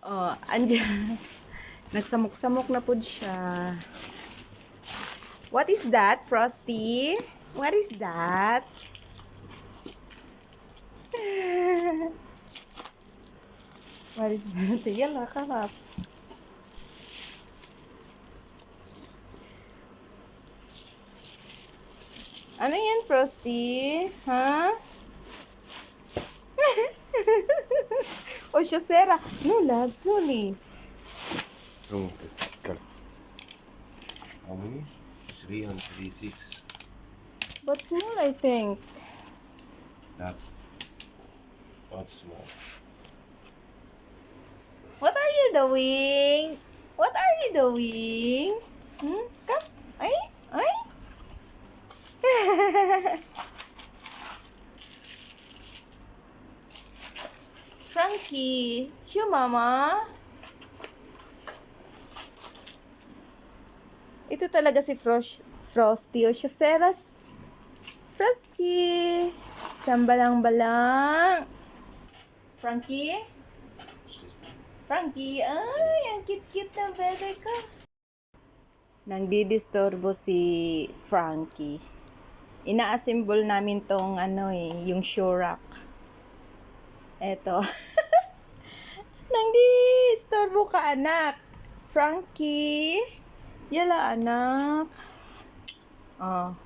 Oh, andyan. Nagsamok-samok na po siya. What is that, Frosty? What is that? What is that? Yala, karap. Ano yan, Frosty? Ha? O, siya, Sarah. No, love, slowly. Oh, how many? 3 and 3, 6. But small, I think. That's not small. What are you doing? What are you doing? Come. Ay, ay. Frankie, shoo, mama. Ito talaga si Frosty o siya, Seras. Frosty. Chambalang-balang. Frankie? Frankie, ay, ang cute-cute na bebe ko. Nangdidisturbo si Frankie. Ina-assemble namin tong yung Shorak. Eto. Nangdidisturbo ka, anak. Frankie. Yala, anak. Oh.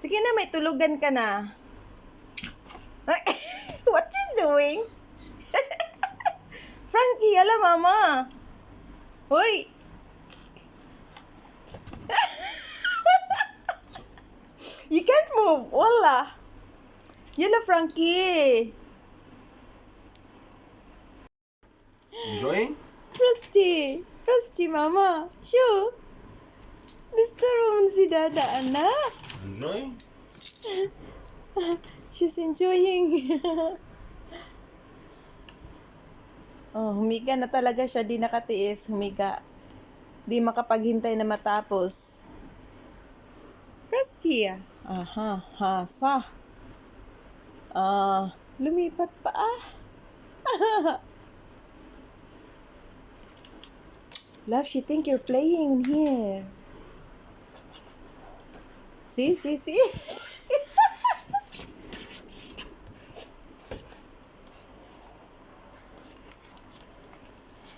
Sige na, may tulugan ka na. What you doing? Frankie, yala, mama. Hoy. You can't move. Wala. Yala, Frankie. Enjoying? Frosty, mama. Shoo. Disturbo mo si Dada, anak. Enjoying? She's enjoying. Oh, humiga na talaga siya. Di nakatiis. Humiga. Di makapaghintay na matapos. Frosty. Aha, hasa. Lumipat pa Love, she think you're playing in here. See?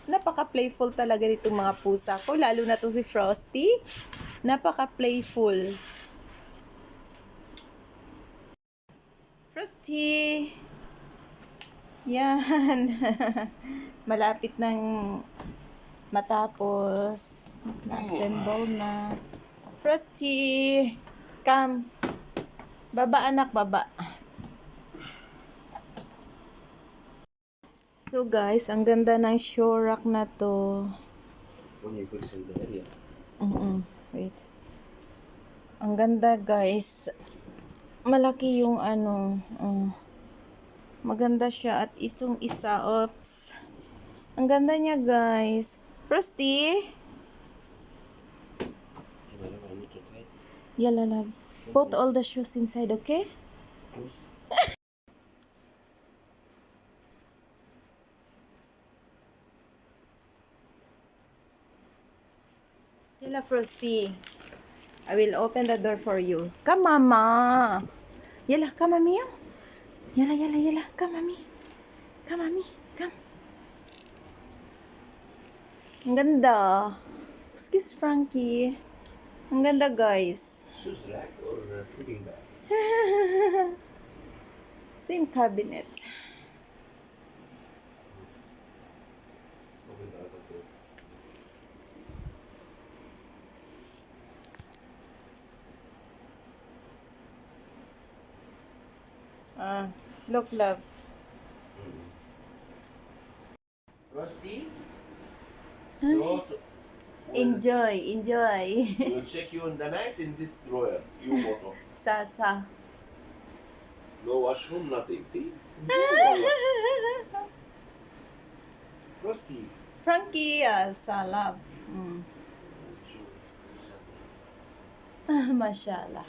Napaka-playful talaga nitong mga pusa ko, lalo na to si Frosty. Napaka-playful. Frosty. Yan. Malapit nang matapos. Na-assemble na. Frosty. Come. Baba, anak, baba. So guys, ang ganda ng Shorak na to. When you put it in the area. Wait. Ang ganda, guys. Malaki yung maganda siya. At itong isa, oops. Ang ganda niya, guys. Frosty? Yala, love. Put all the shoes inside, okay? Yala, Frosty. I will open the door for you. Come, mama. Yala, come, mami. Yala. Come, mami. Come, mami. Come. Ang ganda. Excuse, Frankie. Ang ganda, guys. Shoes rack or sleeping bag? Same cabinet. Open the other door. Look, love. Rusty? Ay. So, Enjoy. we'll check you in the night in this drawer. You bottom. Sasa. No washroom, nothing. See? Rusty. Frankie, sa love. Mashallah.